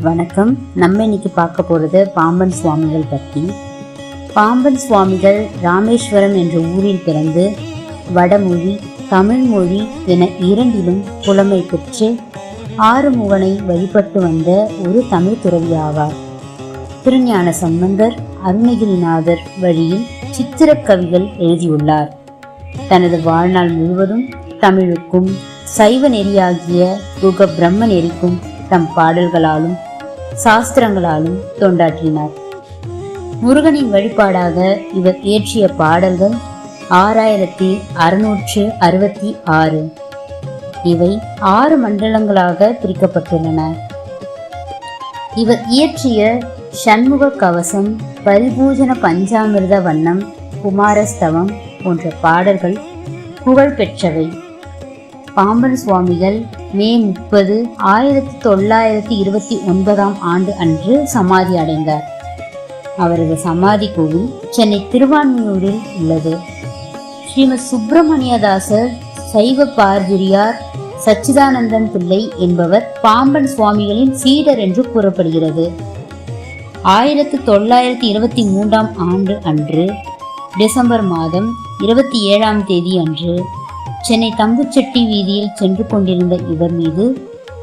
வணக்கம். நம்ம இன்னைக்கு பார்க்க போகிறது பாம்பன் சுவாமிகள் பற்றி. பாம்பன் சுவாமிகள் ராமேஸ்வரம் என்ற ஊரில் பிறந்து வடமொழி தமிழ் மொழி என இரண்டிலும் புலமை பெற்று ஆறுமுகனை வழிபட்டு வந்த ஒரு தமிழ் துறவி ஆவார். திருஞான சம்பந்தர் அருணகிரிநாதர் வழியில் சித்திரக்கவிகள் எழுதியுள்ளார். தனது வாழ்நாள் முழுவதும் தமிழுக்கும் சைவ நெறியாகிய குக பிரம்ம நெறிக்கும் தம் பாடல்களாலும் சாஸ்திரங்களாலும் தொண்டாற்றினார். முருகனின் வழிபாடாக இவர் இயற்றிய பாடல்கள் 6666. இவை 6 மண்டலங்களாக பிரிக்கப்பட்டுள்ளன. இவர் இயற்றிய சண்முக கவசம், பரிபூஜன பஞ்சாமிர்த வண்ணம், குமாரஸ்தவம் போன்ற பாடல்கள் புகழ் பெற்றவை. பாம்பன் சுவாமிகள் மே 30, 1929 ஆண்டு அன்று சமாதி அடைந்தார். அவரது சமாதி கோவில் சென்னை திருவான்மியூரில் உள்ளது. ஸ்ரீமத் சுப்பிரமணியதாசர் சைவ பார்ஜிரியார் சச்சிதானந்தன் பிள்ளை என்பவர் பாம்பன் சுவாமிகளின் சீடர் என்று கூறப்படுகிறது. 1923 ஆண்டு அன்று டிசம்பர் மாதம் 27 தேதி அன்று சென்னை தம்புச்செட்டி வீதியில் சென்று கொண்டிருந்த இவர் மீது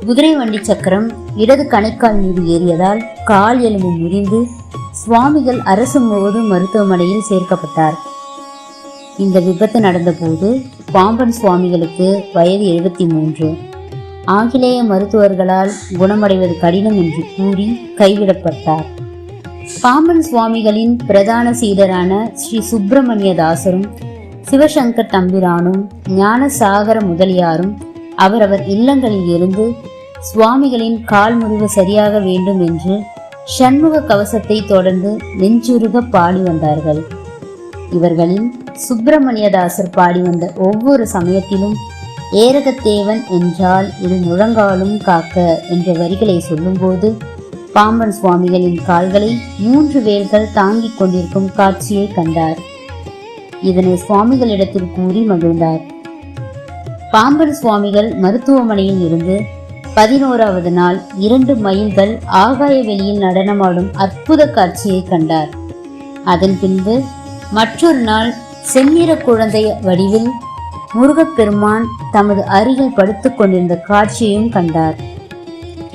குதிரை வண்டி சக்கரம் இடது கணைக்கால் மீது ஏறியதால் கால் எலும்பு முறிந்து சுவாமிகள் அரசு முழுவதும் மருத்துவமனையில் சேர்க்கப்பட்டார். இந்த விபத்து நடந்தபோது பாம்பன் சுவாமிகளுக்கு வயது 73. ஆங்கிலேய மருத்துவர்களால் குணமடைவது கடினம் என்று கூறி கைவிடப்பட்டார். பாம்பன் சுவாமிகளின் பிரதான சீடரான ஸ்ரீ சுப்பிரமணியதாசரும் சிவசங்கர் தம்பிரானும் ஞானசாகர முதலியாரும் அவரவர் இல்லங்களில் இருந்து சுவாமிகளின் கால் முறிவு சரியாக வேண்டும் என்று சண்முக கவசத்தை தொடர்ந்து நெஞ்சுருக பாடி வந்தார்கள். இவர்களில் சுப்பிரமணியதாசர் பாடி வந்த ஒவ்வொரு சமயத்திலும் ஏரகத்தேவன் என்றால் இரு முழங்காலும் காக்க என்ற வரிகளை சொல்லும்போது பாம்பன் சுவாமிகளின் கால்களை 3 வேல்கள் தாங்கிக் கொண்டிருக்கும் காட்சியை கண்டார். இதனை சுவாமிகளிடத்தில் கூறி மகிழ்ந்தார். பாம்பன் சுவாமிகள் மருத்துவமனையில் இருந்து 11வது நாள் 2 மயில்கள் ஆகாய வெளியில் நடனமாடும் அற்புத காட்சியை கண்டார். அதன் பின்பு மற்றொரு நாள் செந்நிற குழந்தை வடிவில் முருகப்பெருமான் தமது அருகில் படுத்துக் கொண்டிருந்த காட்சியையும் கண்டார்.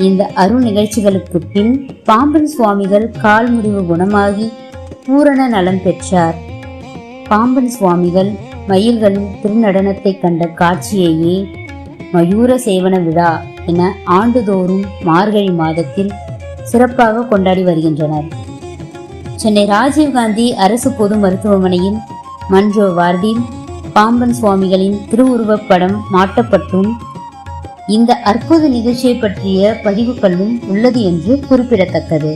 இந்த அருள் நிகழ்ச்சிகளுக்கு பின் பாம்பன் சுவாமிகள் கால் முறிவு குணமாகி பூரண நலம் பெற்றார். பாம்பன் சுவாமிகள் மயில்களின் திருநடனத்தை கண்ட காட்சியையே மயூர சேவன விழா என ஆண்டுதோறும் மார்கழி மாதத்தில் சிறப்பாக கொண்டாடி வருகின்றனர். சென்னை ராஜீவ்காந்தி அரசு பொது மருத்துவமனையின் மன்றோ வார்டில் பாம்பன் சுவாமிகளின் திருவுருவப் படம் மாட்டப்பட்டும் இந்த அற்புத நிகழ்ச்சியை பற்றிய பதிவுகளும் உள்ளது என்று குறிப்பிடத்தக்கது.